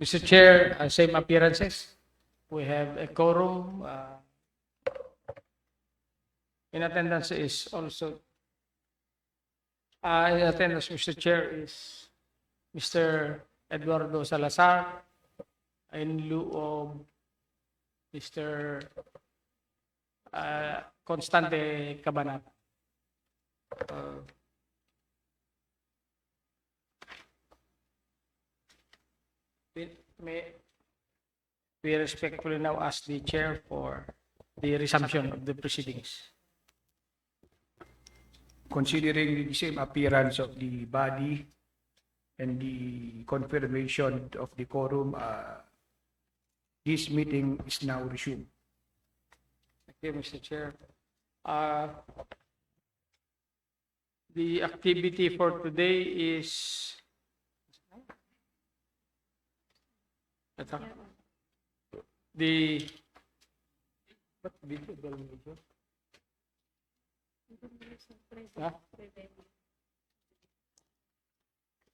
Mr. Chair, same appearances. We have a quorum. In attendance is also, in attendance, Mr. Chair, is Mr. Eduardo Salazar in lieu of Mr. Constante Cabanata. We respectfully now ask the chair for the resumption of the proceedings. Considering the same appearance of the body and the confirmation of the quorum, this meeting is now resumed. Thank you, Mr. Chair. The activity for today is the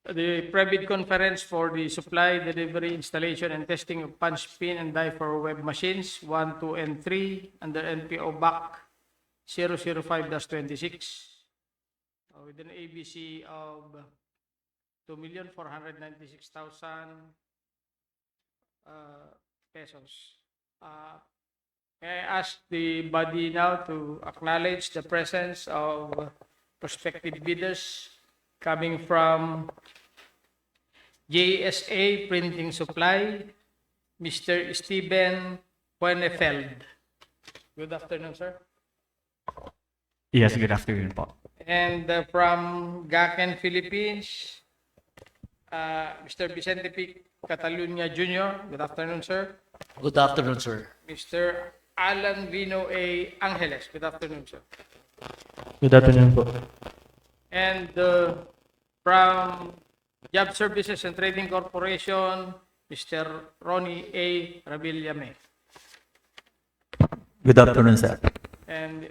the private conference for the supply, delivery, installation, and testing of punch, pin, and die for web machines 1, 2, and 3 under NPO BAC 005-26 with an ABC of 2,496,000 pesos. May I ask the body now to acknowledge the presence of prospective bidders coming from JSA Printing Supply, Mr. Steven Huenefeld. Good afternoon, sir. Yes, good afternoon po. And from Gaken, Philippines, Mr. Vicente P. Catalunya Jr. Good afternoon, sir. Good afternoon, sir. Mr. Alan Vino A. Angeles. Good afternoon, sir. Good afternoon po. And from Job Services and Trading Corporation, Mr. Ronnie A. Ravillame. Good afternoon, sir. And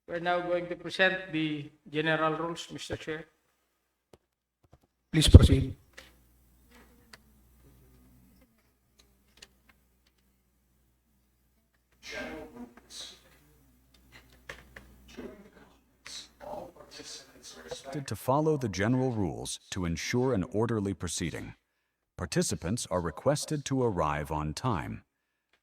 we're now going to present the general rules, Mr. Chair. Please proceed. To follow the general rules to ensure an orderly proceeding. Participants are requested to arrive on time.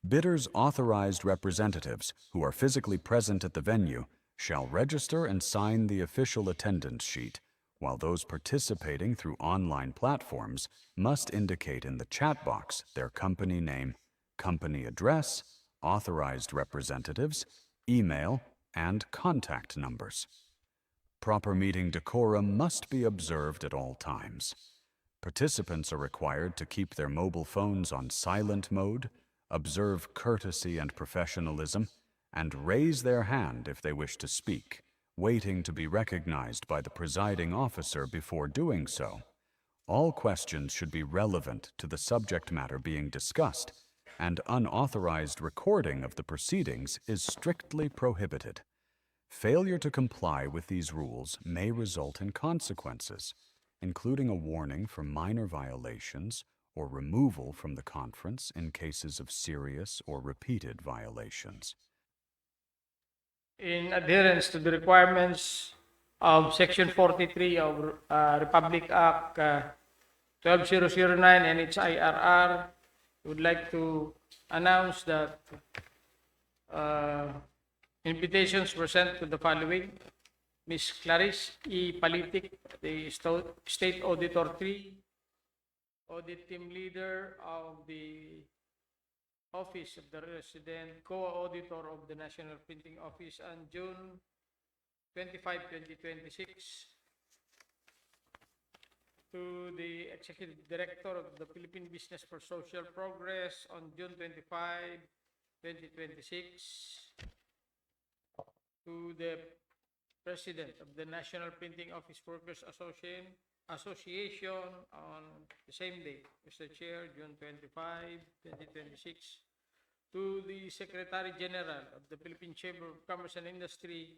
Bidders' authorized representatives who are physically present at the venue shall register and sign the official attendance sheet, while those participating through online platforms must indicate in the chat box their company name, company address, authorized representatives, email, and contact numbers. Proper meeting decorum must be observed at all times. Participants are required to keep their mobile phones on silent mode, observe courtesy and professionalism, and raise their hand if they wish to speak, waiting to be recognized by the presiding officer before doing so. All questions should be relevant to the subject matter being discussed, and unauthorized recording of the proceedings is strictly prohibited. Failure to comply with these rules may result in consequences, including a warning for minor violations or removal from the conference in cases of serious or repeated violations. In adherence to the requirements of Section 43 of Republic Act 12009 NHIRR, we would like to announce that invitations were sent to the following: Ms. Clarice E. Palitic, the State Auditor 3, Audit Team Leader of the Office of the Resident, Co-Auditor of the National Printing Office on June 25, 2026, to the Executive Director of the Philippine Business for Social Progress on June 25, 2026, to the President of the National Printing Office Workers Association on the same day, Mr. Chair, June 25, 2026, to the Secretary General of the Philippine Chamber of Commerce and Industry,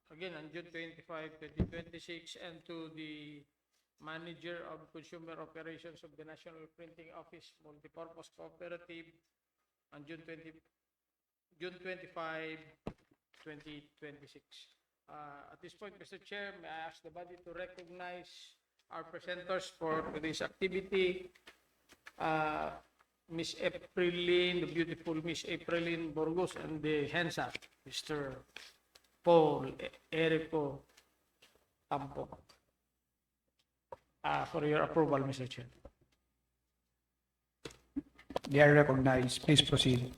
again on June 25, 2026, and to the Manager of Consumer Operations of the National Printing Office Multipurpose Cooperative on June 25, 2026. At this point, Mr. Chair, may I ask the body to recognize our presenters for today's activity. Miss Aprilline, the beautiful Miss Aprilline Burgos, and the Hensa, Mr. Paul Erico Tampo. For your approval, Mr. Chair. They are recognized. Please proceed.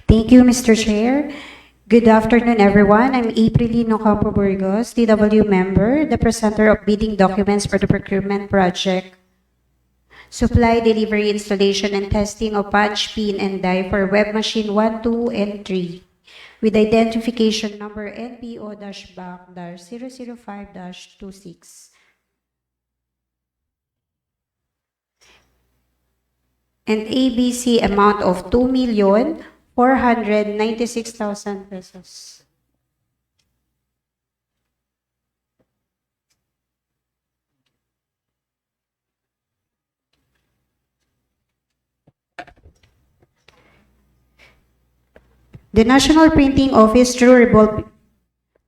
Thank you, Mr. Chair. Good afternoon, everyone. I'm Aprilline Ocampo Burgos, DW member, the presenter of bidding documents for the procurement project, supply, delivery, installation, and testing of punch, pin, and die for web machine 1, 2, and 3 with identification number NPO-BAC-005-26. And ABC amount of 2,496,000 pesos. The National Printing Office through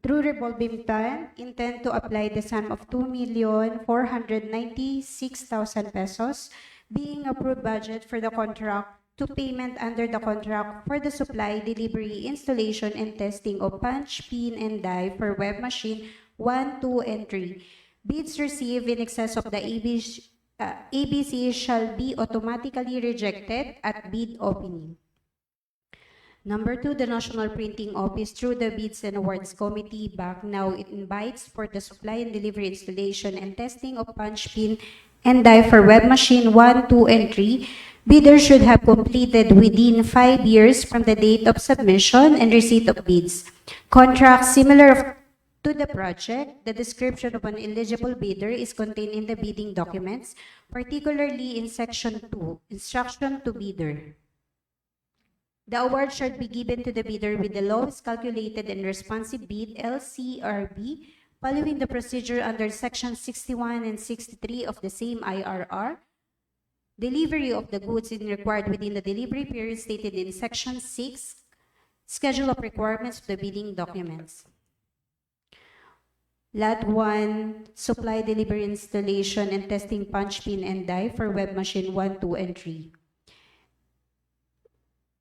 revolving fund intend to apply the sum of 2,496,000 pesos being approved budget for the contract to payment under the contract for the supply, delivery, installation, and testing of punch, pin, and die for web machine 1, 2, and 3. Bids received in excess of the ABC shall be automatically rejected at bid opening. Number 2, the National Printing Office through the Bids and Awards Committee BAC now it invites for the supply and delivery, installation, and testing of punch, pin, and die for web machine 1, 2, and 3. Bidders should have completed within 5 years from the date of submission and receipt of bids. Contracts similar to the project, the description of an eligible bidder is contained in the bidding documents, particularly in Section 2, Instruction to Bidder. The award should be given to the bidder with the lowest calculated and responsive bid, LCRB, following the procedure under Section 61 and 63 of the same IRR. Delivery of the goods is required within the delivery period stated in Section 6, Schedule of Requirements of the bidding documents. Lot 1, supply, delivery, installation, and testing punch, pin, and die for web machine 1, 2, and 3.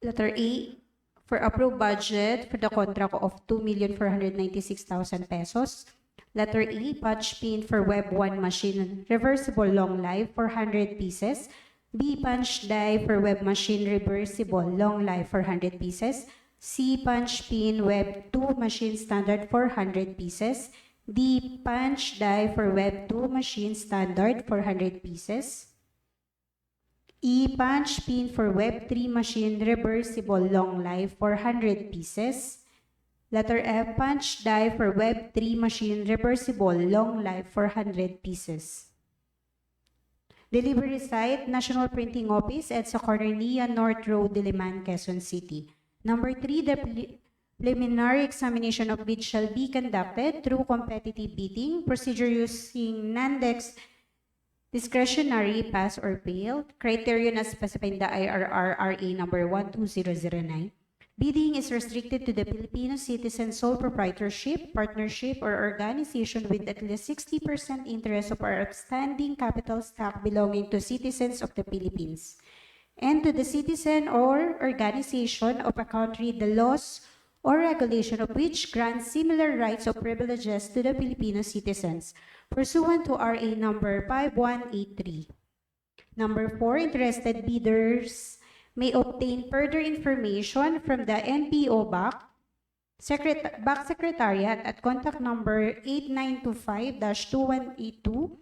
Letter A, for approved budget for the contract of 2,496,000 pesos. Letter E, punch pin for web 1 machine, reversible long life for 100 pieces. B, punch die for web machine, reversible long life for 100 pieces. C, punch pin web 2 machine standard for 100 pieces. D, punch die for web 2 machine standard for 100 pieces. E, punch pin for web 3 machine, reversible long life for 100 pieces. Letter F, punch die for web 3 machine, reversible long life for 100 pieces. Delivery site, National Printing Office, EDSA Cornelia North Road, Diliman, Quezon City. Number 3, the preliminary examination of bids shall be conducted through competitive bidding, procedure using NANDEX discretionary pass or fail, criterion as specified in the IRR RA number 12009. Bidding is restricted to the Filipino citizen sole proprietorship, partnership, or organization with at least 60% interest of our outstanding capital stock belonging to citizens of the Philippines, and to the citizen or organization of a country the laws or regulation of which grants similar rights or privileges to the Filipino citizens, pursuant to RA number 5183. Number 4, interested bidders may obtain further information from the NPO BAC Secretariat at contact number 8925-2182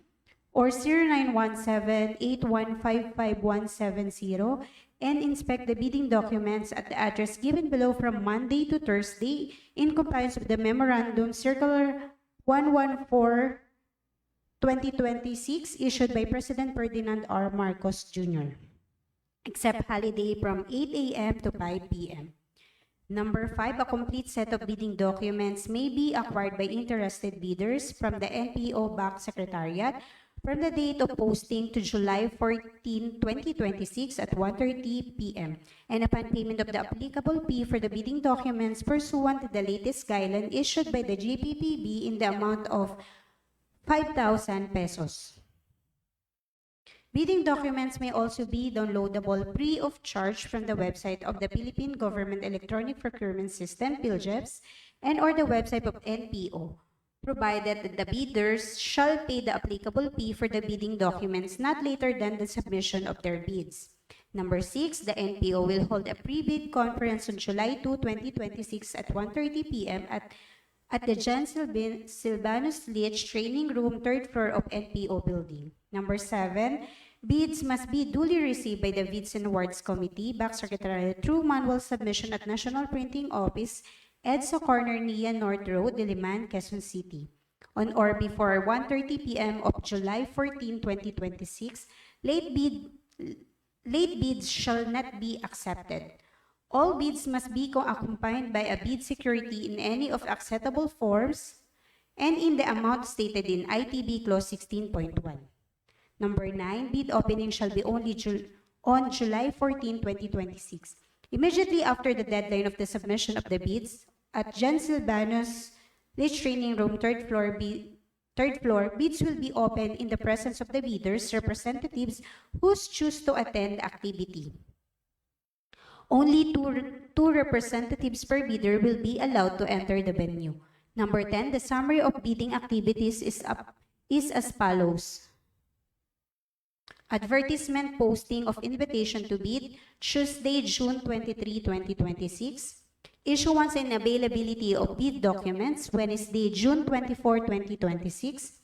or 0917-8155170 and inspect the bidding documents at the address given below from Monday to Thursday in compliance with the Memorandum Circular 114/2026 issued by President Ferdinand R. Marcos Jr., except holiday from 8 a.m. to 5 p.m. Number 5, a complete set of bidding documents may be acquired by interested bidders from the NPO Back Secretariat from the date of posting to July 14, 2026 at 1:30 p.m. and upon payment of the applicable fee for the bidding documents pursuant to the latest guideline issued by the GPPB in the amount of 5,000 pesos. Bidding documents may also be downloadable free of charge from the website of the Philippine Government Electronic Procurement System, PhilGEPS, and or the website of NPO, provided that the bidders shall pay the applicable fee for the bidding documents not later than the submission of their bids. Number 6, the NPO will hold a pre-bid conference on July 2, 2026 at 1:30 p.m. at the John Silvanus Leach Training Room, 3rd floor of NPO building. Number 7, bids must be duly received by the Bids and Awards Committee, Back Secretariat, through manual submission at National Printing Office, EDSA Corner, NIA North Road, Diliman, Quezon City. On or before 1:30 p.m. of July 14, 2026, late bids shall not be accepted. All bids must be accompanied by a bid security in any of acceptable forms and in the amount stated in ITB Clause 16.1. Number 9, bid opening shall be only on July 14, 2026. Immediately after the deadline of the submission of the bids, at John Silvanus Leach Training Room, 3rd floor, bids will be opened in the presence of the bidders' representatives who choose to attend the activity. Only two representatives per bidder will be allowed to enter the venue. Number 10, the summary of bidding activities is as follows. Advertisement posting of invitation to bid, Tuesday, June 23, 2026. Issuance and availability of bid documents, Wednesday, June 24, 2026.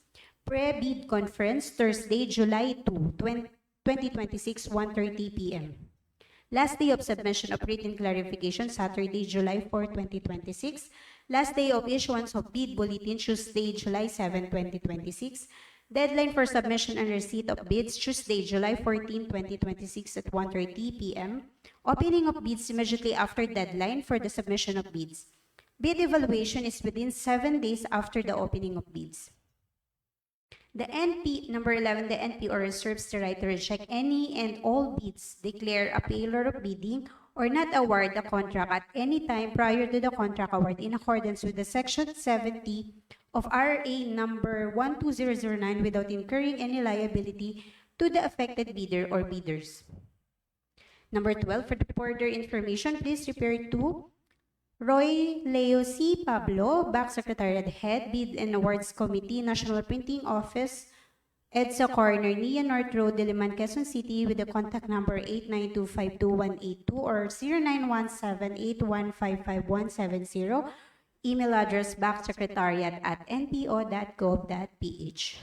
Pre-bid conference, Thursday, July 2, 2026, 1:30 p.m. Last day of submission of written clarification, Saturday, July 4, 2026. Last day of issuance of bid bulletin, Tuesday, July 7, 2026. Deadline for submission and receipt of bids, Tuesday, July 14, 2026 at 1:30 p.m. Opening of bids immediately after deadline for the submission of bids. Bid evaluation is within 7 days after the opening of bids. Number 11, the NPO reserves the right to reject any and all bids, declare a failure of bidding, or not award the contract at any time prior to the contract award in accordance with the Section 70 of RA number 12009 without incurring any liability to the affected bidder or bidders. Number 12, for the further information, please refer to Roy Leo C. Pablo, Back Secretariat Head, Bid and Awards Committee, National Printing Office, EDSA Corner, NIA North Road, Diliman, Quezon City, with the contact number 892-52182 or 0917-8155-170. Email address backsecretariat@npo.gov.ph.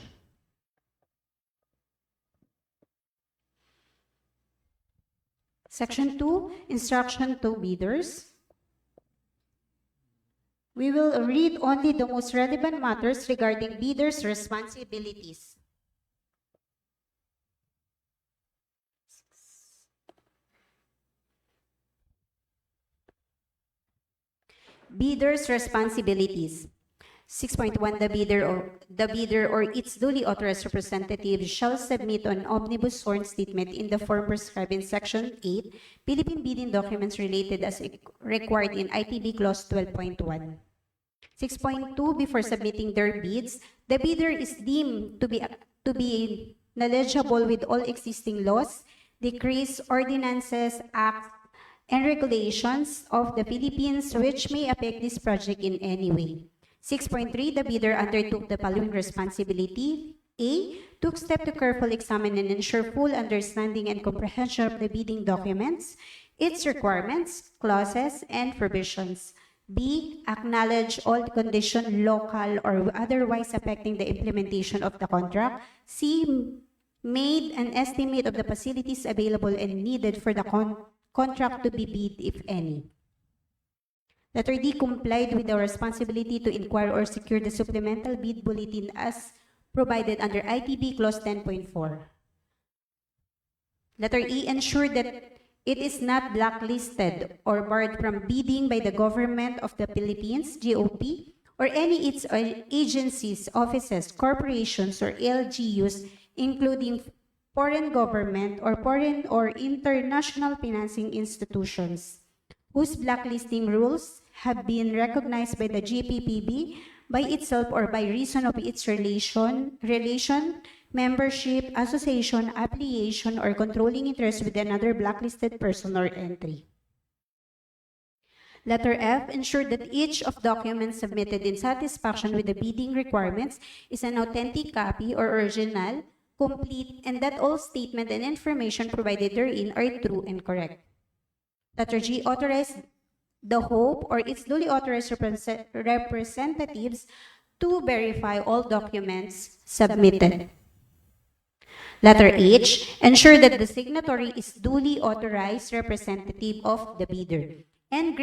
Section 2, Instruction to Bidders. We will read only the most relevant matters regarding bidders' responsibilities. Bidders' responsibilities. 6.1, the bidder or its duly authorized representative shall submit an omnibus sworn statement in the form prescribed in Section 8, Philippine bidding documents related as required in ITB Clause 12.1. 6.2, before submitting their bids, the bidder is deemed to be knowledgeable with all existing laws, decrees, ordinances, acts, and regulations of the Philippines which may affect this project in any way. 6.3, the bidder undertook the following responsibility. A, took step to carefully examine and ensure full understanding and comprehension of the bidding documents, its requirements, clauses, and provisions. B, acknowledge all conditions local or otherwise affecting the implementation of the contract. C, made an estimate of the facilities available and needed for the contract to be bid, if any. Letter D, complied with the responsibility to inquire or secure the supplemental bid bulletin as provided under ITB Clause 10.4. Letter E, ensure that it is not blacklisted or barred from bidding by the Government of the Philippines, GOP, or any its agencies, offices, corporations, or LGUs, including foreign government or foreign or international financing institutions, whose blacklisting rules have been recognized by the GPPB by itself or by reason of its relation, membership, association, affiliation, or controlling interest with another blacklisted person or entry. Letter F, ensure that each of documents submitted in satisfaction with the bidding requirements is an authentic copy or original, complete, and that all statement and information provided therein are true and correct. Letter G, authorize the Hope or its duly authorized representatives to verify all documents submitted. Letter H, ensure that the signatory is duly authorized representative of the bidder and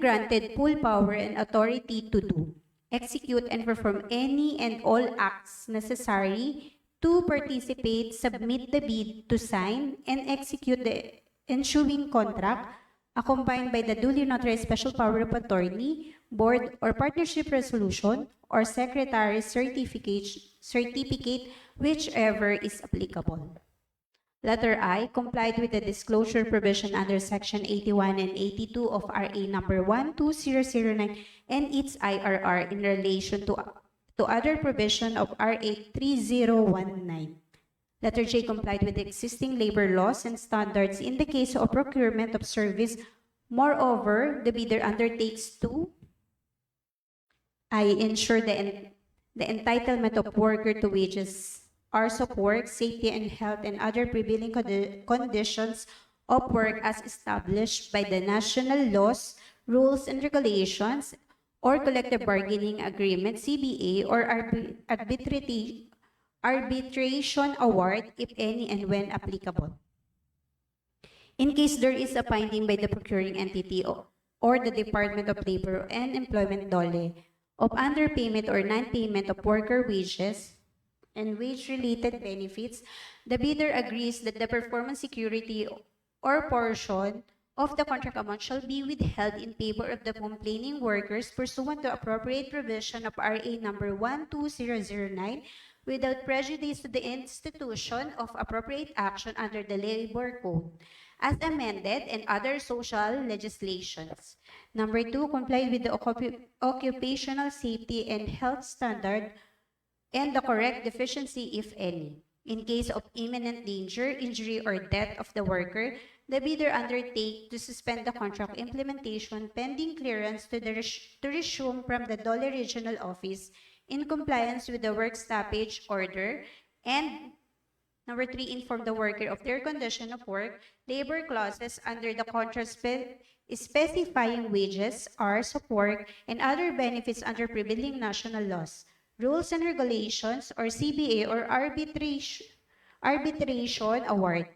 granted full power and authority to do, execute, and perform any and all acts necessary to participate, submit the bid, to sign, and execute the ensuing contract, accompanied by the duly notarized special power of attorney, board or partnership resolution, or secretary's certificate, whichever is applicable. Letter I, complied with the disclosure provision under Section 81 and 82 of RA number 12009 and its IRR in relation to other provision of RA 3019. Letter J, complied with the existing labor laws and standards in the case of procurement of service. Moreover, the bidder undertakes to ensure the entitlement of worker to wages, hours of work, safety and health, and other prevailing conditions of work as established by the national laws, rules, and regulations, or collective bargaining agreement, CBA, or arbitration award, if any and when applicable. In case there is a finding by the procuring entity or the Department of Labor and Employment DOLE of underpayment or non-payment of worker wages and wage-related benefits, the bidder agrees that the performance security or portion of the contract amount shall be withheld in favor of the complaining workers pursuant to appropriate provision of RA number 12009 without prejudice to the institution of appropriate action under the Labor Code, as amended, and other social legislations. Number 2, comply with the occupational safety and health standard and the correct deficiency, if any. In case of imminent danger, injury, or death of the worker, the bidder undertake to suspend the contract implementation pending clearance to resume from the DOLE Regional Office in compliance with the work stoppage order. And number 3, inform the worker of their condition of work, labor clauses under the contract specifying wages, hours of work, and other benefits under prevailing national laws, rules and regulations, or CBA, or arbitration award,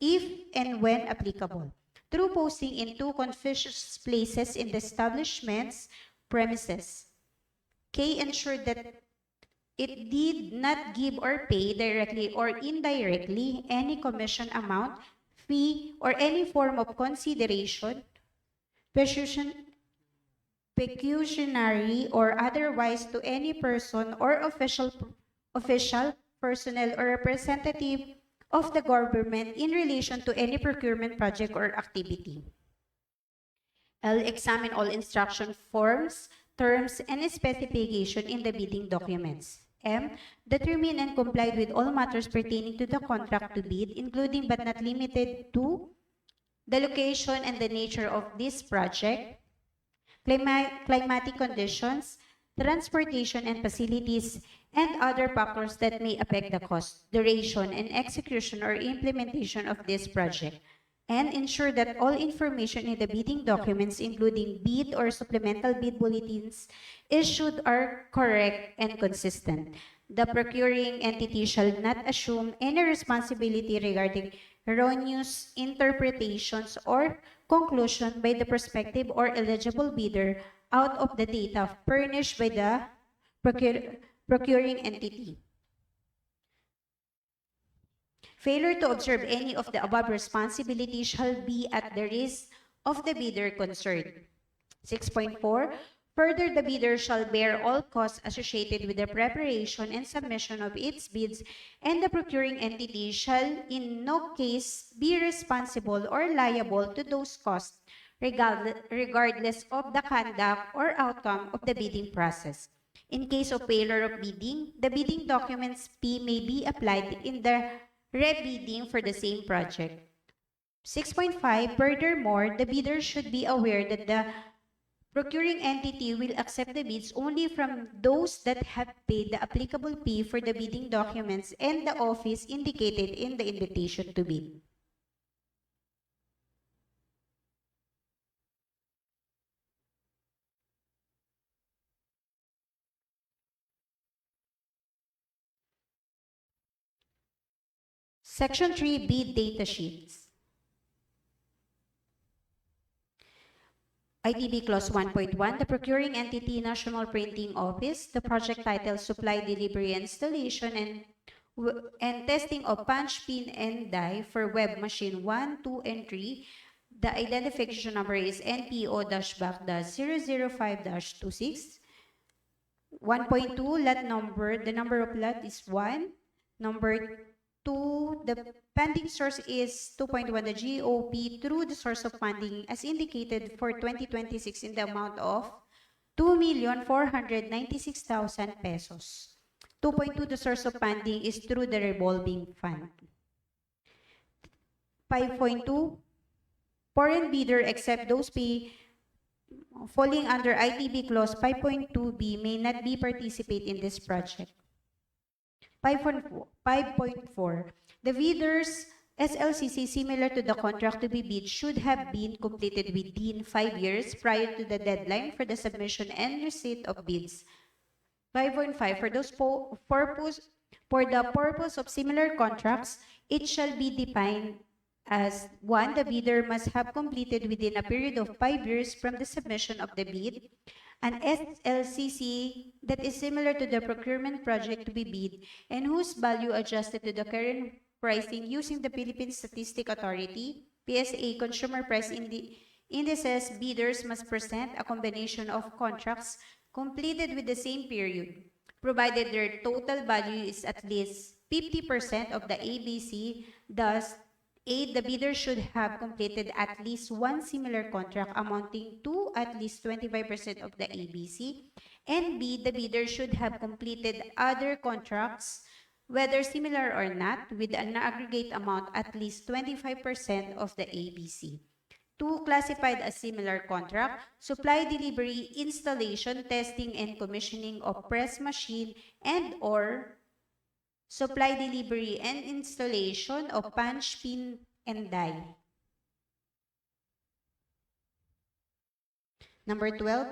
if and when applicable, through posting in 2 conspicuous places in the establishment's premises. K, ensure that it did not give or pay directly or indirectly any commission amount, fee, or any form of consideration, pecuniary or otherwise, to any person or official, personnel, or representative of the government in relation to any procurement project or activity. L, examine all instruction forms, terms, and specification in the bidding documents. M, determine and comply with all matters pertaining to the contract to bid, including but not limited to the location and the nature of this project, climatic conditions, transportation and facilities, and other factors that may affect the cost, duration, and execution or implementation of this project, and ensure that all information in the bidding documents, including bid or supplemental bid bulletins issued, are correct and consistent. The procuring entity shall not assume any responsibility regarding erroneous interpretations or conclusion by the prospective or eligible bidder out of the data furnished by the procuring entity. Failure to observe any of the above responsibilities shall be at the risk of the bidder concerned. 6.4. Further, the bidder shall bear all costs associated with the preparation and submission of its bids, and the procuring entity shall in no case be responsible or liable to those costs, regardless of the conduct or outcome of the bidding process. In case of failure of bidding, the bidding documents P may be applied in the re-bidding for the same project. 6.5. Furthermore, the bidder should be aware that the procuring entity will accept the bids only from those that have paid the applicable fee for the bidding documents and the office indicated in the invitation to bid. Section 3, bid data sheets. ITB Clause 1.1, the procuring entity, National Printing Office, the project title, supply, delivery, installation, and testing of punch, pin, and die for web machine 1, 2, and 3. The identification number is NPO-BAC-005-26. 1.2, lot number, the number of lot is 1. Number 2, the funding source is 2.1, the GOP through the source of funding as indicated for 2026 in the amount of 2,496,000 pesos. 2.2, the source of funding is through the revolving fund. 5.2, foreign bidder except those falling under ITB Clause 5.2b may not be participate in this project. 5.4. The bidders SLCC similar to the contract to be bid should have been completed within 5 years prior to the deadline for the submission and receipt of bids. 5.5. For the purpose of similar contracts, it shall be defined as 1. The bidder must have completed within a period of 5 years from the submission of the bid an SLCC that is similar to the procurement project to be bid and whose value adjusted to the current pricing using the Philippine Statistics Authority, PSA consumer price indices. Bidders must present a combination of contracts completed with the same period, provided their total value is at least 50% of the ABC. Thus, A, the bidder should have completed at least one similar contract amounting to at least 25% of the ABC. And B, the bidder should have completed other contracts, whether similar or not, with an aggregate amount at least 25% of the ABC. 2, classified as similar contract, supply, delivery, installation, testing, and commissioning of press machine and/or supply, delivery, and installation of punch, pin, and die. Number 12,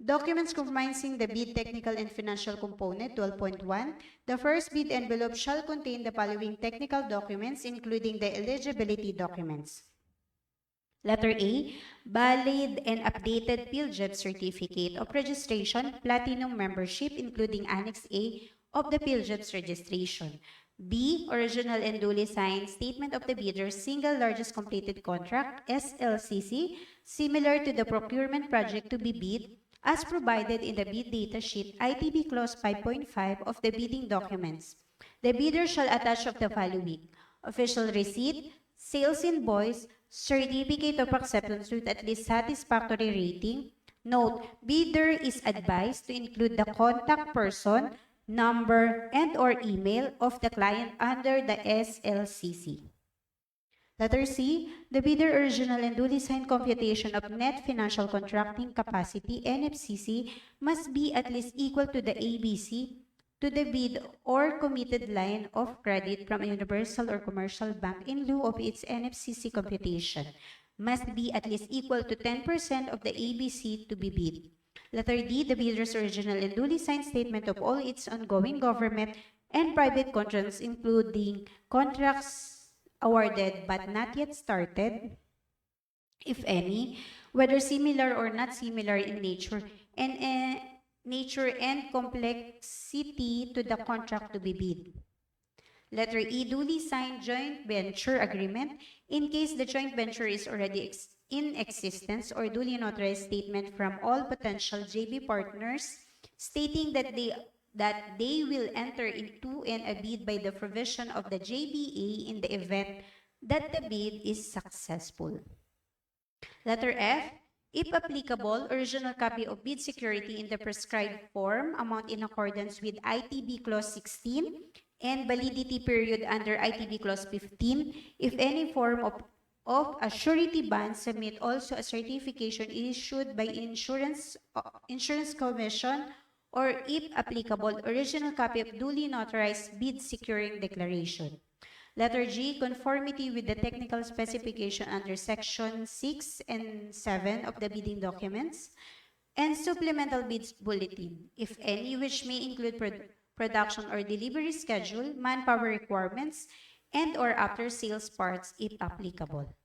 documents comprising the bid technical and financial component. 12.1, the first bid envelope shall contain the following technical documents, including the eligibility documents. Letter A, valid and updated PhilJeb certificate of registration, platinum membership, including Annex A of the PhilJeb's registration. B, original and duly signed statement of the bidder's single largest completed contract, SLCC, similar to the procurement project to be bid, as provided in the bid data sheet, ITB Clause 5.5 of the bidding documents. The bidder shall attach of the following: official receipt, sales invoice, certificate of acceptance with at least satisfactory rating. Note, bidder is advised to include the contact person, number, and/or email of the client under the SLCC. Letter C, the bidder original and duly signed computation of net financial contracting capacity, NFCC, must be at least equal to the ABC to the bid or committed line of credit from a universal or commercial bank in lieu of its NFCC computation. Must be at least equal to 10% of the ABC to be bid. Letter D, the bidder's original and duly signed statement of all its ongoing government and private contracts, including contracts awarded but not yet started, if any, whether similar or not similar in nature and complexity to the contract to be bid. Letter E, duly signed joint venture agreement in case the joint venture is already in existence, or duly notarized statement from all potential JV partners stating that they will enter into and abide by the provision of the JBA in the event that the bid is successful. Letter F, if applicable, original copy of bid security in the prescribed form, amount in accordance with ITB Clause 16, and validity period under ITB Clause 15. If any form of a surety bond, submit also a certification issued by Insurance Commission, or if applicable, original copy of duly notarized bid securing declaration. Letter G, conformity with the technical specification under Section 6 and 7 of the bidding documents, and supplemental bids bulletin, if any, which may include production or delivery schedule, manpower requirements, and or after sales parts if applicable.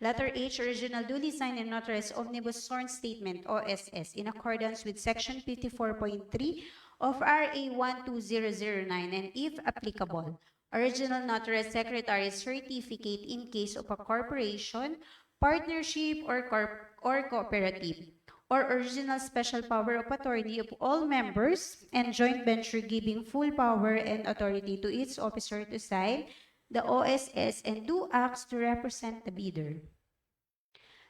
Letter H, original duly signed and notarized omnibus sworn statement OSS in accordance with Section 54.3 of RA 12009, and if applicable, original notarized secretary certificate in case of a corporation, partnership, or cooperative, or original special power of attorney of all members and joint venture giving full power and authority to its officer to sign the OSS and do acts to represent the bidder.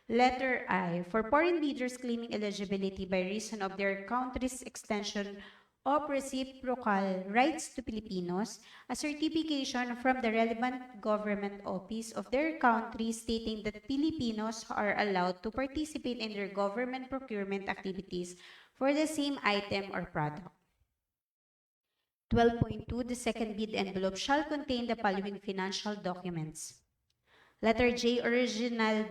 Letter I, for foreign bidders claiming eligibility by reason of their country's extension of reciprocal rights to Filipinos, a certification from the relevant government office of their country stating that Filipinos are allowed to participate in their government procurement activities for the same item or product. 12.2, the second bid envelope shall contain the following financial documents. Letter J, original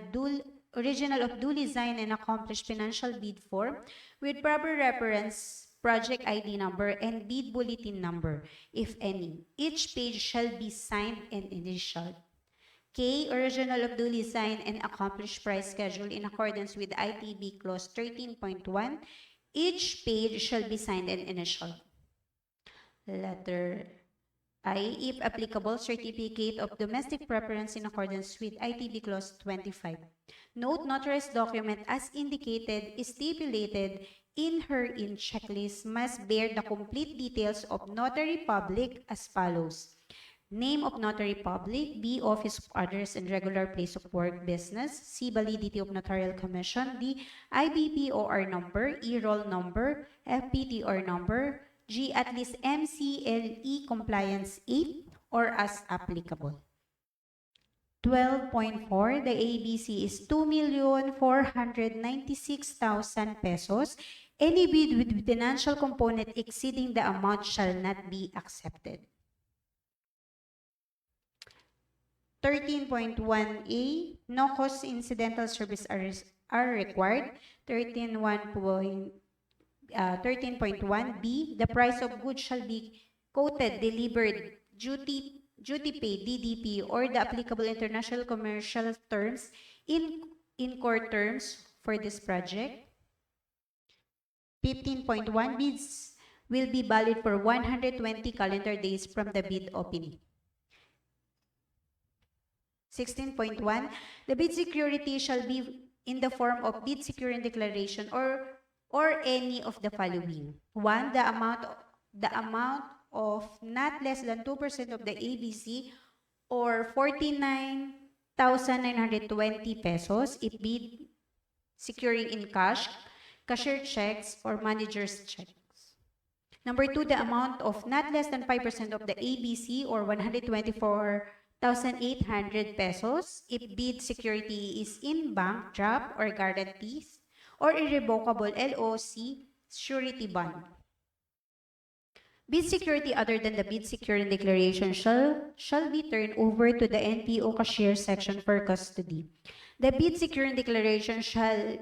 of duly signed and accomplished financial bid form with proper reference, project ID number, and bid bulletin number, if any. Each page shall be signed and initialed. K, original of duly signed and accomplished price schedule in accordance with ITB Clause 13.1. Each page shall be signed and initialed. Letter I, if applicable, certificate of domestic preference in accordance with ITB Clause 25. Note, notarized document as indicated is stipulated in herein checklist must bear the complete details of notary public as follows: name of notary public, B, office of address and regular place of work business, C, validity of notarial commission, D, IBPOR number, E, roll number, F, PTR number, G, at least MCLE compliance 8 or as applicable. 12.4, the ABC is 2,496,000 pesos. Any bid with financial component exceeding the amount shall not be accepted. 13.1A, no cost incidental service are required. 13.1B, the price of goods shall be quoted, delivered, duty paid, DDP, or the applicable international commercial terms in core terms for this project. 15.1, bids will be valid for 120 calendar days from the bid opening. 16.1, the bid security shall be in the form of bid securing declaration or any of the following. 1, the amount of not less than 2% of the ABC or 49,920 pesos if bid securing in cash, cashier checks, or manager's checks. Number 2, the amount of not less than 5% of the ABC or 124,800 pesos if bid security is in bank draft or guarantees or irrevocable LOC surety bond. Bid security other than the bid securing declaration shall be turned over to the NPO cashier section for custody. The bid securing declaration shall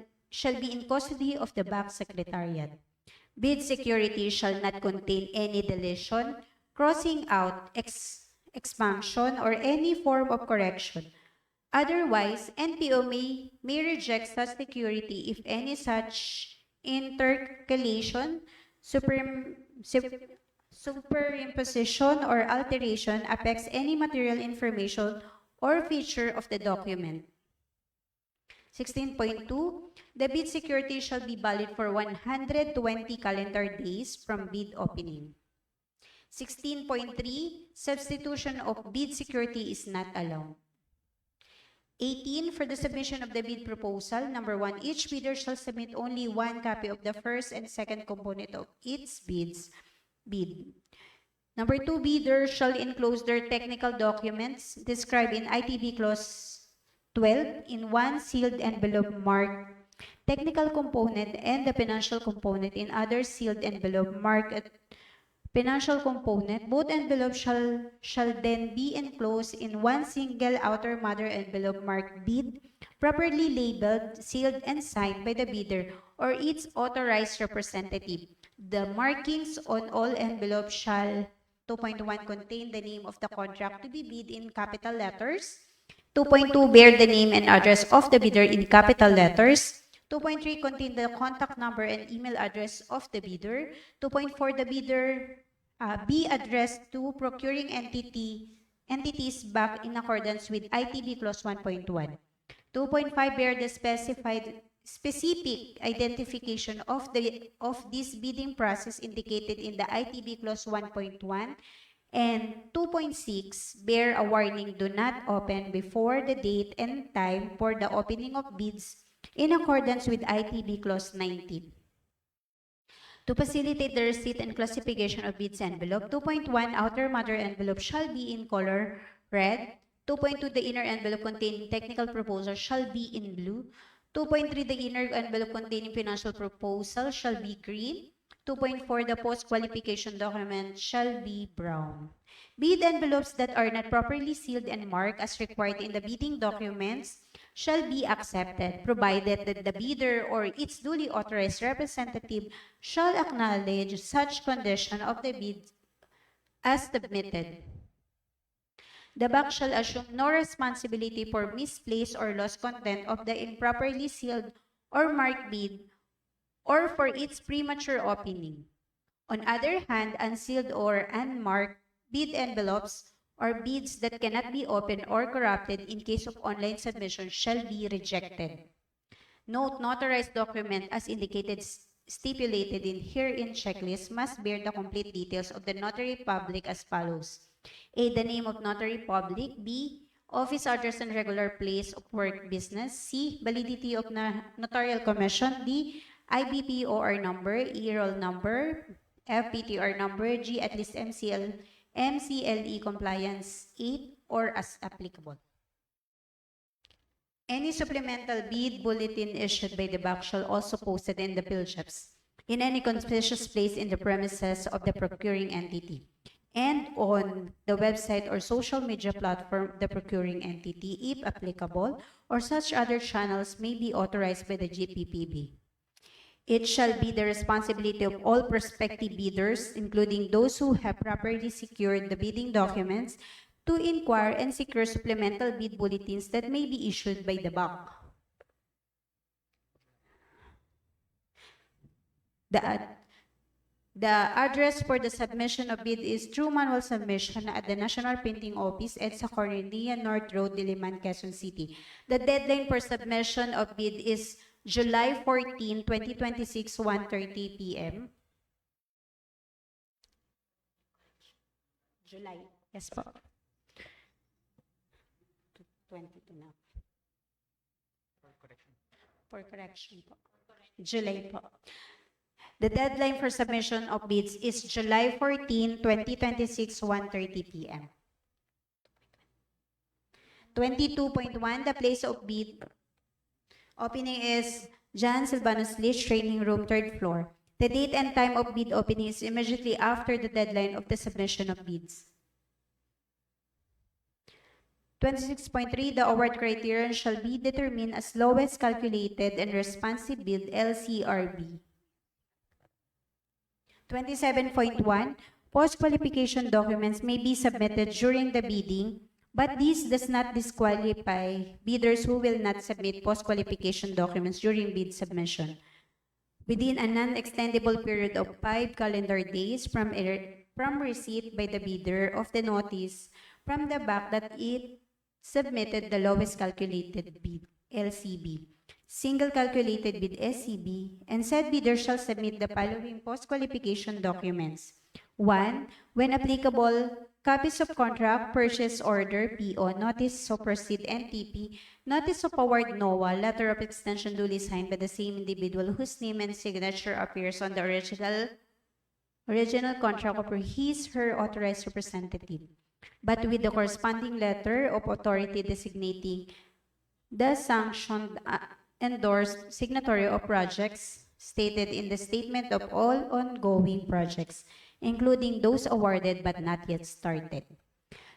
be in custody of the bank secretariat. Bid security shall not contain any deletion, crossing out, expansion, or any form of correction. Otherwise, NPO may reject such security if any such intercalation, superimposition or alteration affects any material information or feature of the document. 16.2, the bid security shall be valid for 120 calendar days from bid opening. 16.3, substitution of bid security is not allowed. 18, for the submission of the bid proposal, number 1, each bidder shall submit only one copy of the first and second component of its bid. Number 2, bidders shall enclose their technical documents described in ITB Clause 12 in one sealed envelope marked technical component and the financial component in other sealed envelope marked financial component. Both envelopes shall then be enclosed in one single outer mother envelope marked bid, properly labeled, sealed, and signed by the bidder or its authorized representative. The markings on all envelopes shall 2.1 contain the name of the contract to be bid in capital letters. 2.2 bear the name and address of the bidder in capital letters. 2.3 contain the contact number and email address of the bidder. 2.4 the bidder be addressed to procuring entities back in accordance with ITB Clause 1.1. 2.5 bear the specific identification of this bidding process indicated in the ITB Clause 1.1. And 2.6, bear a warning, do not open before the date and time for the opening of bids in accordance with ITB Clause 19. To facilitate the receipt and classification of bids envelope, 2.1, outer mother envelope shall be in color red. 2.2, the inner envelope containing technical proposal shall be in blue. 2.3, the inner envelope containing financial proposal shall be green. 2.4, the post-qualification document shall be brown. Bid envelopes that are not properly sealed and marked as required in the bidding documents shall be accepted, provided that the bidder or its duly authorized representative shall acknowledge such condition of the bid as submitted. The bank shall assume no responsibility for misplaced or lost content of the improperly sealed or marked bid or for its premature opening. On other hand, unsealed or unmarked bid envelopes or bids that cannot be opened or corrupted in case of online submission shall be rejected. Note, notarized document as indicated stipulated in herein checklist must bear the complete details of the notary public as follows. A, the name of notary public. B, office address and regular place of work business. C, validity of notarial commission. D, IBPOR number. E, roll number. F, PTR number. G, at least MCLE compliance 8 or as applicable. Any supplemental bid bulletin issued by the bank shall also posted in the bill shops in any conspicuous place in the premises of the procuring entity and on the website or social media platform of the procuring entity, if applicable, or such other channels may be authorized by the GPPB. It shall be the responsibility of all prospective bidders, including those who have properly secured the bidding documents, to inquire and secure supplemental bid bulletins that may be issued by the bank. The address for the submission of bid is through manual submission at the National Printing Office, EDSA Cornelia North Road, Diliman, Quezon City. The deadline for submission of bid is July 14, 2026, 1:30 p.m. July. Yes po. 22 na. For correction po. July po. The deadline for submission of bids is July 14, 2026, 1:30 p.m. 22.1, the place of bid opening is John Silvanus Lich, Training Room, 3rd floor. The date and time of bid opening is immediately after the deadline of the submission of bids. 26.3, the award criterion shall be determined as lowest calculated and responsive bid LCRB. 27.1, post-qualification documents may be submitted during the bidding, but this does not disqualify bidders who will not submit post-qualification documents during bid submission within a non-extendable period of 5 calendar days from from receipt by the bidder of the notice from the fact that it submitted the lowest calculated bid, LCB, single calculated bid, SCB, and said bidder shall submit the following post-qualification documents. 1. When applicable, copies of contract, purchase order, PO, notice of proceed, NTP, notice of award, NOA, letter of extension duly signed by the same individual whose name and signature appears on the original contract of his/her authorized representative, but with the corresponding letter of authority designating the sanctioned endorsed signatory of projects stated in the statement of all ongoing projects, including those awarded but not yet started.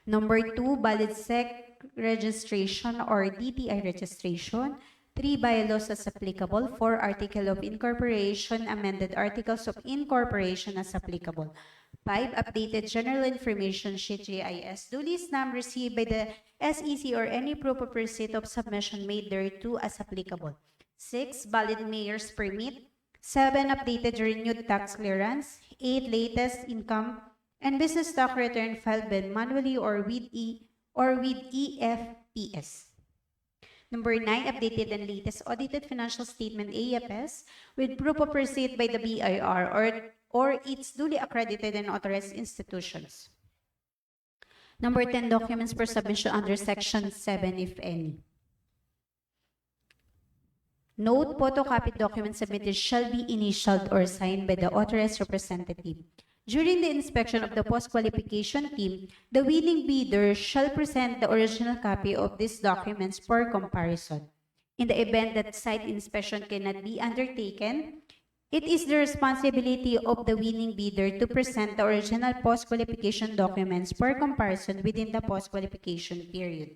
Number 2, valid SEC registration or DTI registration. 3, bylaws as applicable. 4, article of incorporation, amended articles of incorporation as applicable. 5, updated general information sheet GIS, duly stamped received by the SEC or any proof of receipt of submission made thereto as applicable. 6, valid mayor's permit. 7, updated renewed tax clearance. 8, latest income and business tax return filed by manually or with EFPS. Number 9, updated and latest audited financial statement AFS with proof of receipt by the BIR or its duly accredited and authorized institutions. Number 10, documents for submission under Section 7, if any. Note, photocopied documents submitted shall be initialed or signed by the authorized representative. During the inspection of the post-qualification team, the winning bidder shall present the original copy of these documents for comparison. In the event that site inspection cannot be undertaken, it is the responsibility of the winning bidder to present the original post-qualification documents for comparison within the post-qualification period.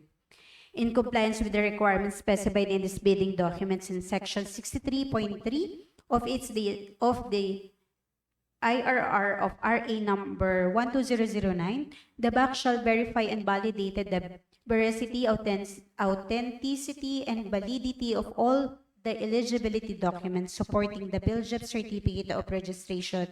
In compliance with the requirements specified in these bidding documents in Section 63.3 of the IRR of RA number 12009, the BAC shall verify and validate the veracity, authenticity, and validity of all the eligibility documents supporting the BILJEP certificate of registration,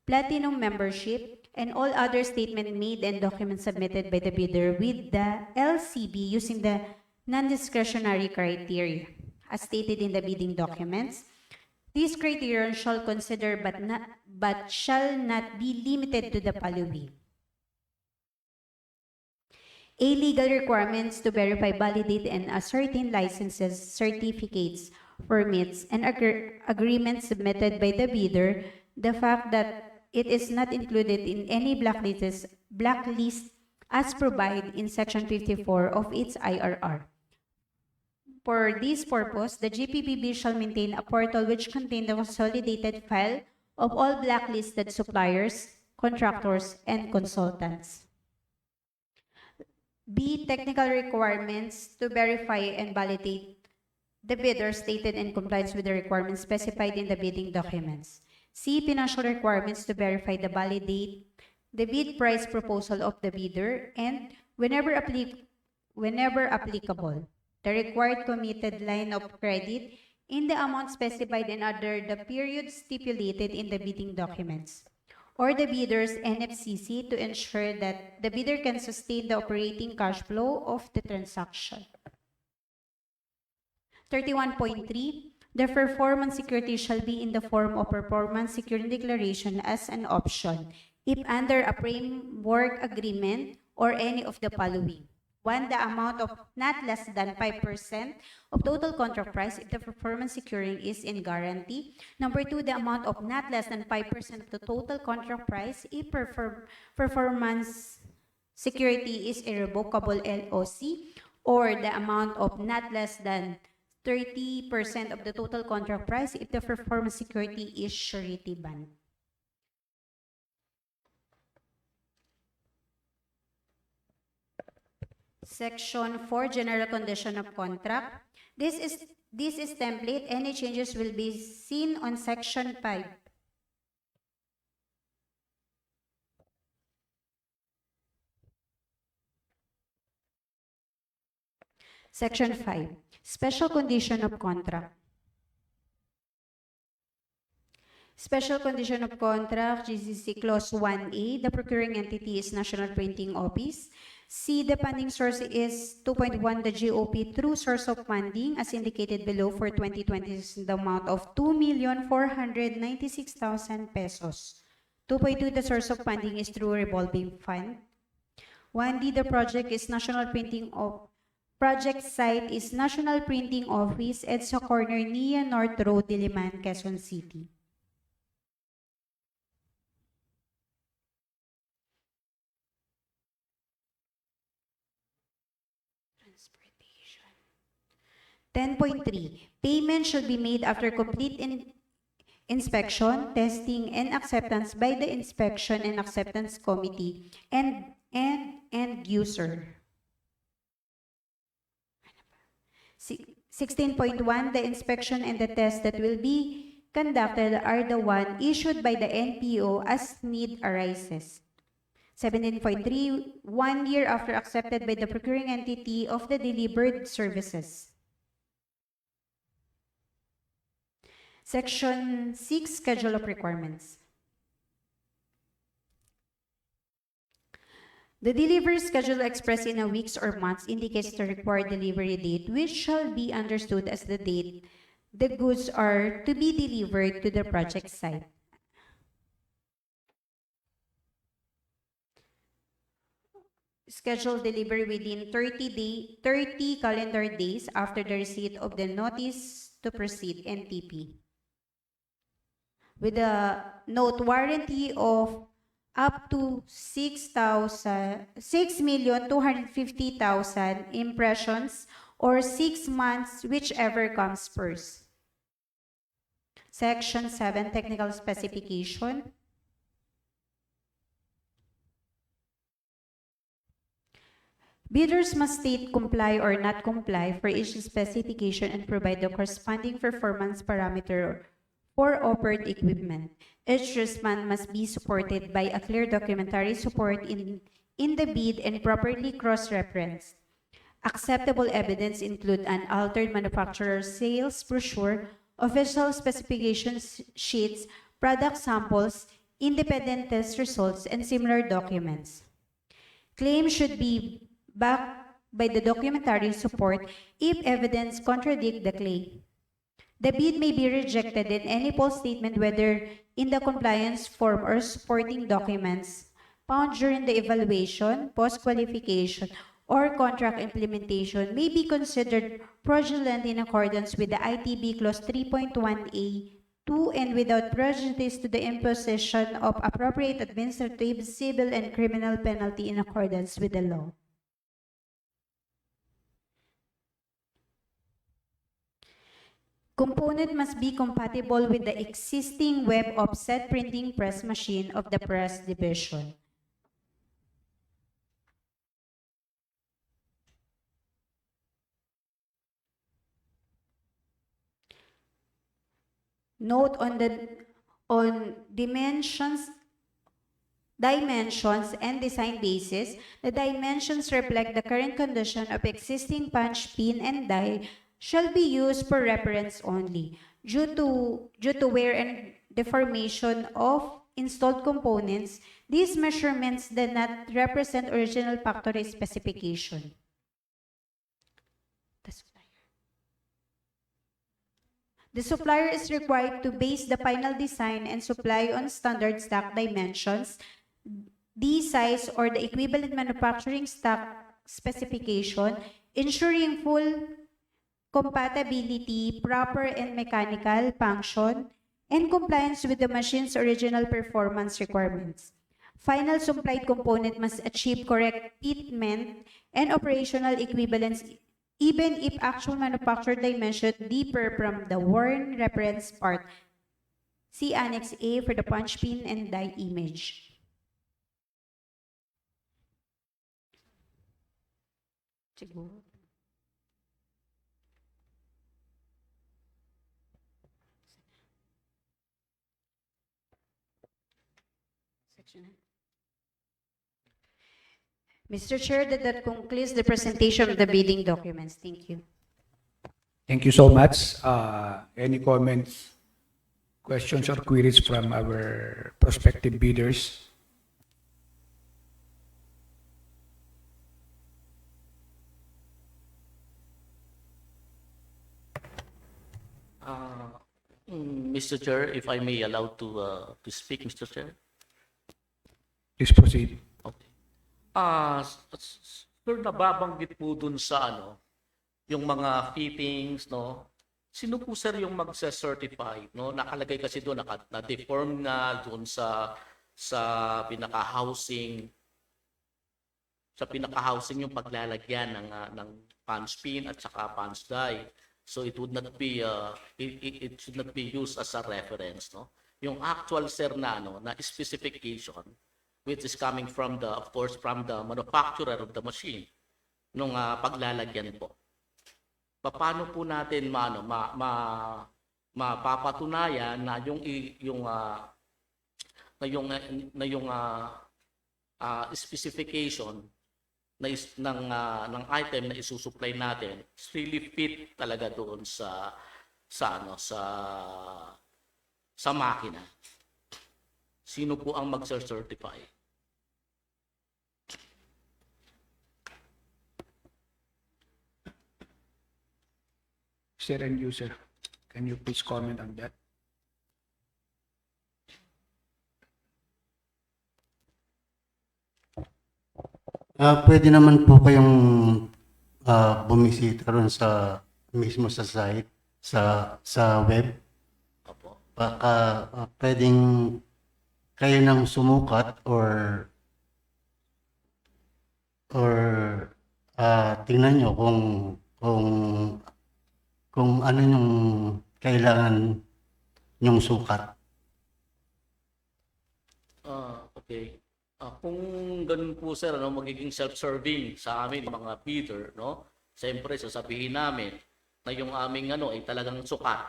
platinum membership, and all other statements made and documents submitted by the bidder with the LCB using the non-discretionary criteria as stated in the bidding documents. These criteria shall consider but shall not be limited to the following. A, legal requirements to verify, validate, and ascertain licenses, certificates, permits, and agreements submitted by the bidder, the fact that it is not included in any blacklist as provided in Section 54 of its IRR. For this purpose, the GPPB shall maintain a portal which contains the consolidated file of all blacklisted suppliers, contractors, and consultants. B, technical requirements to verify and validate the bidder stated in compliance with the requirements specified in the bidding documents. C, financial requirements to verify the validate the bid price proposal of the bidder and whenever applicable, the required committed line of credit in the amount specified and under the period stipulated in the bidding documents, or the bidder's NFCC to ensure that the bidder can sustain the operating cash flow of the transaction. 31.3. The performance security shall be in the form of performance security declaration as an option if under a framework agreement or any of the following. 1, the amount of not less than 5% of total contract price if the performance securing is in guarantee. Number 2, the amount of not less than 5% of the total contract price if performance security is irrevocable LOC, or the amount of not less than 30% of the total contract price if the performance security is surety bond. Section 4, general condition of contract. This is template. Any changes will be seen on Section 5. Section 5, special condition of contract. Special condition of contract, GCC Clause 1A, the procuring entity is National Printing Office. C, the funding source is 2.1, the GOP through source of funding as indicated below for 2026 in the amount of 2,496,000 pesos. 2.2, the source of funding is through revolving fund. 1D, the project site is National Printing Office, EDSA Corner, Nia North Road, Diliman, Quezon City. Transportation. 10.3, payment should be made after complete inspection, testing, and acceptance by the Inspection and Acceptance Committee and end user. 16.1, the inspection and the test that will be conducted are the one issued by the NPO as need arises. 17.3, 1 year after accepted by the procuring entity of the delivered services. Section 6, Schedule of Requirements. The delivery schedule expressed in a weeks or months indicates the required delivery date, which shall be understood as the date the goods are to be delivered to the project site. Schedule delivery within 30 calendar days after the receipt of the notice to proceed, NTP. With a note warranty of up to 6,250,000 impressions or 6 months, whichever comes first. Section 7, Technical Specification. Bidders must state comply or not comply for each specification and provide the corresponding performance parameter for offered equipment. Each response must be supported by a clear documentary support in the bid and properly cross-referenced. Acceptable evidence include an altered manufacturer's sales brochure, official specification sheets, product samples, independent test results, and similar documents. Claims should be backed by the documentary support if evidence contradict the claim. The bid may be rejected in any false statement, whether in the compliance form or supporting documents found during the evaluation, post-qualification, or contract implementation may be considered fraudulent in accordance with the ITB Clause 3.1A2 and without prejudice to the imposition of appropriate administrative, civil, and criminal penalty in accordance with the law. Component must be compatible with the existing web offset printing press machine of the press division. Note on dimensions and design basis, the dimensions reflect the current condition of existing punch, pin, and die shall be used for reference only. Due to wear and deformation of installed components, these measurements do not represent original factory specification. The supplier is required to base the final design and supply on standard stock dimensions, D size, or the equivalent manufacturing stock specification, ensuring full compatibility, proper and mechanical function, and compliance with the machine's original performance requirements. Final supplied component must achieve correct fitment and operational equivalence even if actual manufactured dimension differ from the worn reference part. See Annex A for the punch pin and die image. Siguro. Mr. Chair, that concludes the presentation of the bidding documents. Thank you. Thank you so much. Any comments questions or queries from our prospective bidders? Mr. Chair, if I may allow to speak, Mr. Chair. Please proceed. Okay. Sir, nababanggit po dun sa yung mga fittings, no? Sino po sir yung magse-certify, no? Nakalagay kasi doon na-deform na doon sa pinaka-housing yung paglalagyan ng punch pin at saka punch die. So it would not be it should not be used as a reference, no? Yung actual sir na na specification which is coming from of course from the manufacturer of the machine nung paglalagyan po. Paano po natin mapapatunayan na yung specification ng item na isusupply natin is really fit talaga doon sa makina. Sino po ang mag-certify? Sir and user, can you please comment on that? Pwede naman po kayong bumisita ron mismo sa site, sa web. Opo. Baka pwedeng kayo nang sumukat or tingnan nyo kung ano yung kailangan yung sukat. Okay. Kung ganun po sir, magiging self-serving sa amin mga bidder, no? Siyempre sasabihin namin na yung aming ay talagang sukat,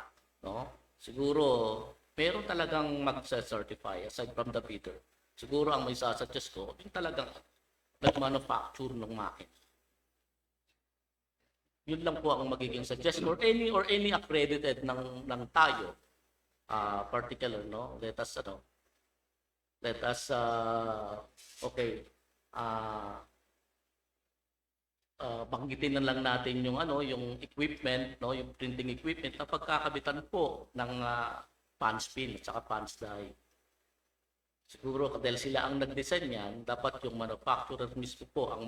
no? Siguro meron talagang mag-certify aside from the bidder. Siguro ang may sasuggest ko, yung talagang nag-manufacture ng makina. Yun lang po ang magiging suggestion or any accredited ng tayo particular, no? Let us banggitin na lang natin yung equipment, no, yung printing equipment na pagkakabitan po ng punch pin at saka punch die. Siguro dahil sila ang nag-design niyan, dapat yung manufacturer mismo po ang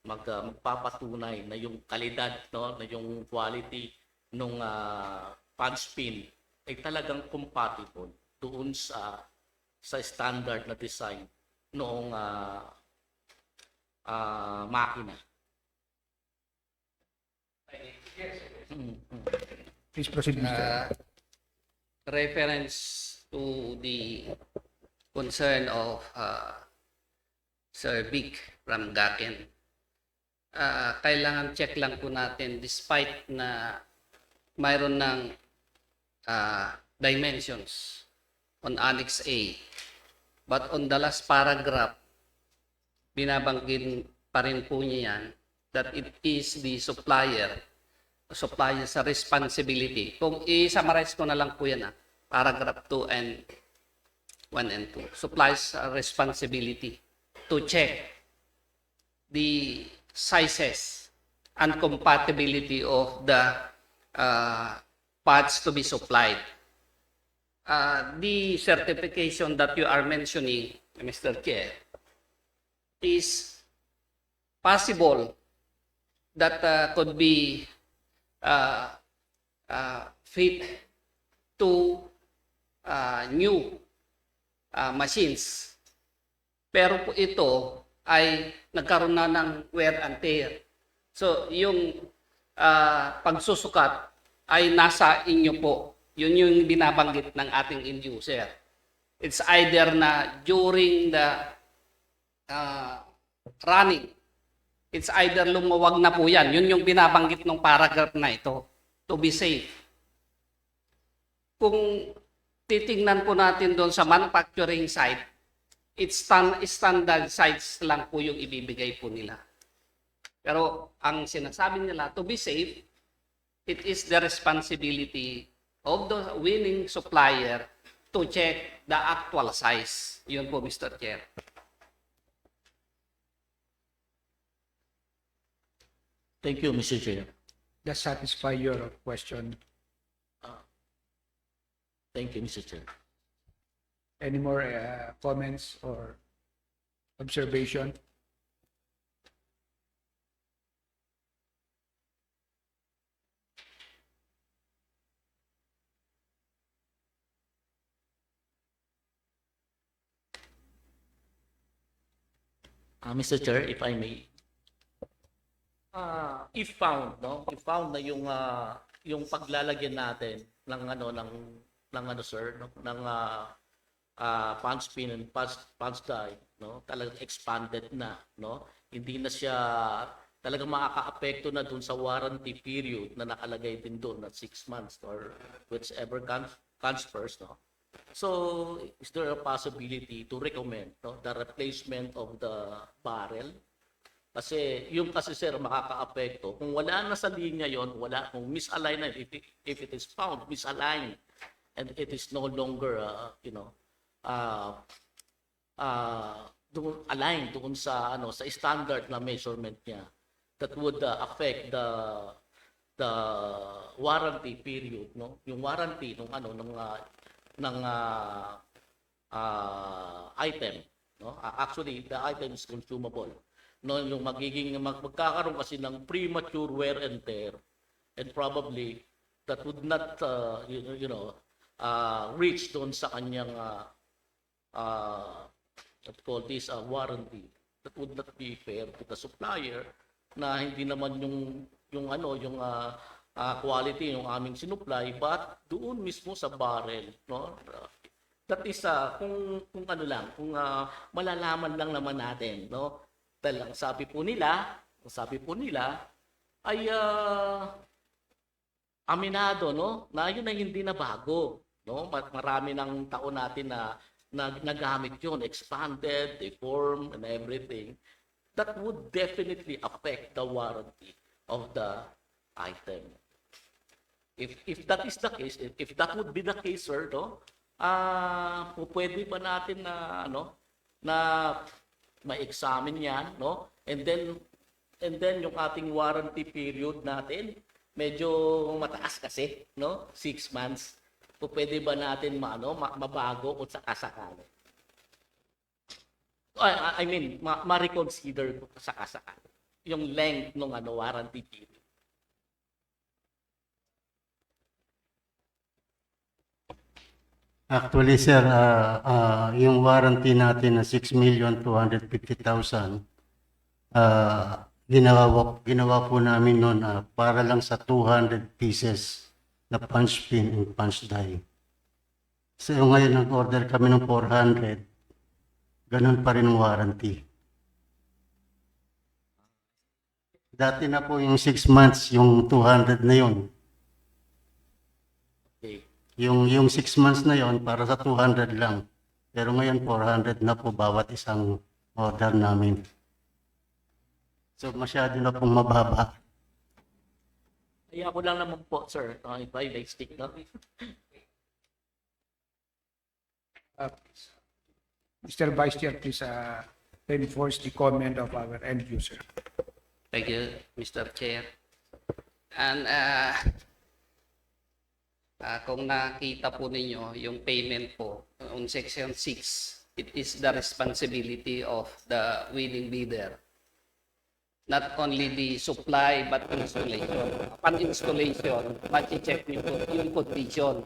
magpapatunay na yung kalidad, no, na yung quality ng punch pin ay talagang compatible doon sa standard na design noong makina. Please proceed, Mr. Reference to the concern of Sir Vic from Gaken. Kailangan check lang po natin despite na mayroon ng dimensions on Annex A. But on the last paragraph, binabanggit pa rin po niya yan that it is the supplier's responsibility. Kung i-summarize ko na lang po yan, paragraph 2 and 1 and 2. Supplier's responsibility to check the sizes and compatibility of the parts to be supplied. The certification that you are mentioning, Mr. Chair, is possible that could be fit to new machines. Pero po ito ay nagkaroon na ng wear and tear. So yung pagsusukat ay nasa inyo po. Yun yung binabanggit ng ating end user. It's either na during the running, it's either lumawag na po yan. Yun yung binabanggit ng paragraph na ito, to be safe. Kung titingnan po natin doon sa manufacturing side, it's standard size lang po yung ibibigay po nila. Pero ang sinasabi nila, to be safe, it is the responsibility of the winning supplier to check the actual size. Yun po, Mr. Chair. Thank you, Mr. Chair. Does satisfy your question? Thank you, Mr. Chair. Any more comments or observation? Mr. Chair, if I may. If found, no? If found na yung paglalagyan natin ng ano sir, no? Ng punch pin and punch die, no? Talagang expanded na, no? Hindi na siya talagang makakaapekto na dun sa warranty period na nakalagay din doon na 6 months or whichever transfers, no? So, is there a possibility to recommend, no, the replacement of the barrel? Kasi yung kasi sir makakaapekto kung wala na sa linya yon, wala kung misaligned na, if it is found misaligned and it is no longer aligned doon sa sa standard na measurement niya, that would affect the warranty period, no, yung warranty ng item, no. Actually the item is consumable, no, yung magkakaroon kasi ng premature wear and tear, and probably that would not reach doon sa kanyang what call this warranty. That would not be fair to the supplier na hindi naman yung quality yung aming sinupply, but doon mismo sa barrel, no. That is kung malalaman lang naman natin, no. Dahil sabi po nila ay aminado, no, na yun ay hindi na bago, no. Marami ng taon natin na nagamit yun, expanded, deformed, and everything. That would definitely affect the warranty of the item. If that is the case, if that would be the case, sir, no, pwede ba natin na ma-examine yan, no? And then yung ating warranty period natin medyo mataas kasi, no? 6 months. Pwede ba natin mabago kung sakasakali? I mean, ma-reconsider kung sakasakali yung length ng warranty period. Actually, sir, yung warranty natin na 6,250,000, ginawa po namin noon para lang sa 200 pieces na punch pin and punch die. So ngayon nag-order kami ng 400, ganun pa rin ang warranty. Dati na po yung 6 months, yung 200 na yun. Okay. Yung 6 months na yon para sa 200 lang. Pero ngayon 400 na po bawat isang order namin. So masyado na pong mababa. Kaya ako lang naman po, sir. If I may stick, no? Mr. Vice Chair, please reinforce the comment of our end user. Thank you, Mr. Chair. And kung nakita po ninyo yung payment po on Section 6, it is the responsibility of the winning bidder. Not only the supply but installation. Upon installation, once you check yung condition.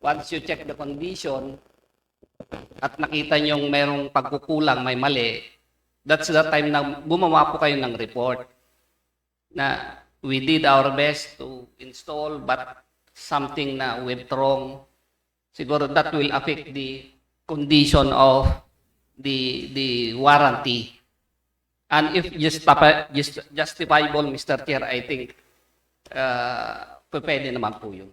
Once you check the condition at nakita nyo merong pagkukulang, may mali, that's the time na gumawa po kayo ng report na we did our best to install but something na went wrong. Siguro that will affect the condition of the warranty. And if justifiable, Mr. Chair, I think pwede naman po yun.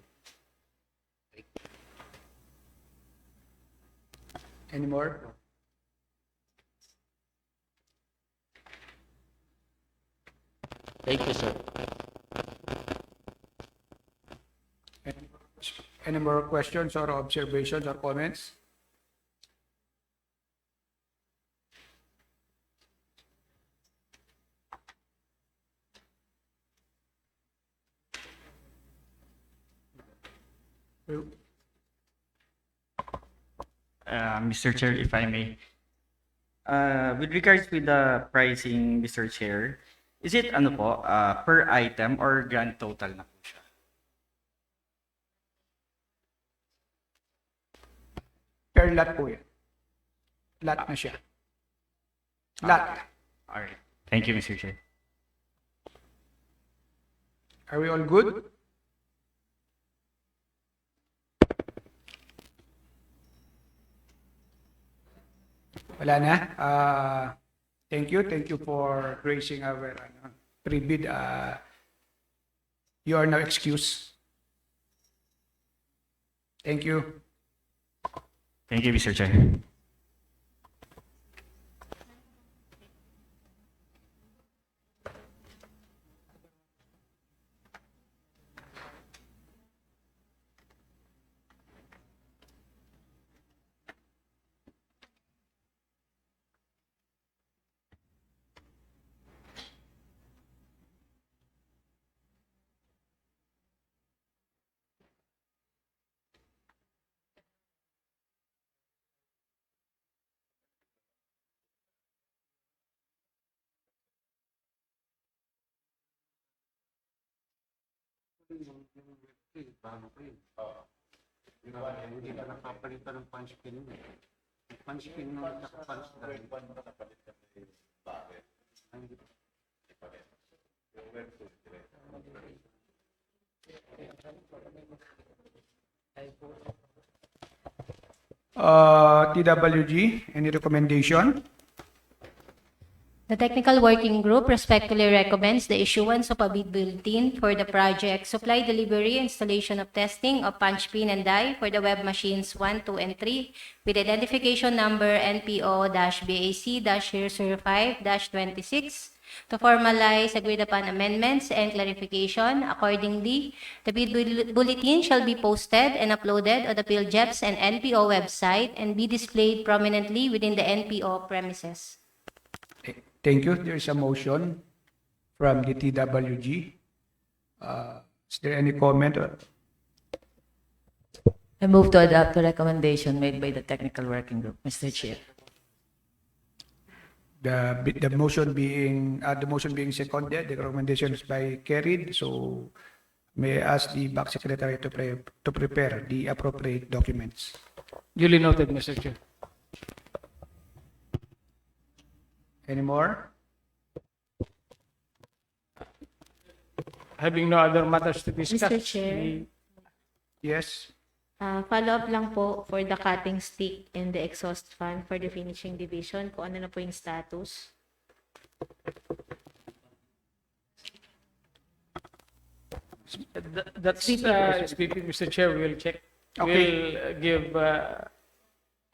Any more? Thank you, sir. Any more questions or observations or comments? Mr. Chair, if I may. With regards with the pricing, Mr. Chair, is it ano po, per item or grand total na po siya? Per lot po yan. Lot na siya. Lot. Alright. Thank you, Mr. Chair. Are we all good? Wala na. Thank you. Thank you for gracing our pre-bid. You are now excused. Thank you. Thank you, Mr. Chair. Hindi pa napapalitan ng punch pin yun. Punch pin nung naka-punch drive. TWG, any recommendation? The Technical Working Group respectfully recommends the issuance of a bid bulletin for the project supply, delivery, installation of testing of punch pin and die for the web machines 1, 2, and 3 with identification number NPO-BAC-005-26 to formalize agreed upon amendments and clarification. Accordingly, the bid bulletin shall be posted and uploaded on the PhilJEPS and NPO website and be displayed prominently within the NPO premises. Thank you. There is a motion from the TWG. Is there any comment? I move to adopt the recommendation made by the Technical Working Group, Mr. Chair. The motion being seconded, the recommendation is by carried. So may I ask the back secretary to prepare the appropriate documents. Duly noted, Mr. Chair. Any more? Having no other matters to discuss. Mr. Chair. the- Yes. Follow-up lang po for the cutting stick and the exhaust fan for the finishing division. Kung ano na po yung status. That's SPP, Mr. Chair, we'll check. Okay. We'll give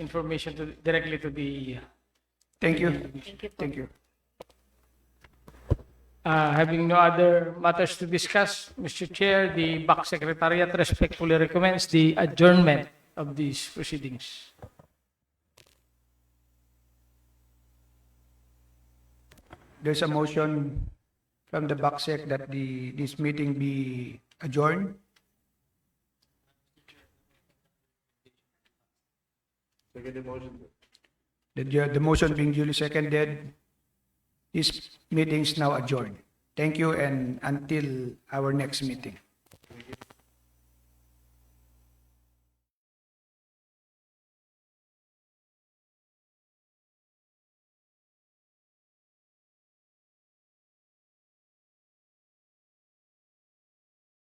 information directly to the. Thank you. Thank you po. Thank you. Having no other matters to discuss, Mr. Chair, the BAC Secretariat respectfully recommends the adjournment of these proceedings. There's a motion from the BACSEC that this meeting be adjourned. The motion being duly seconded, this meeting is now adjourned. Thank you and until our next meeting.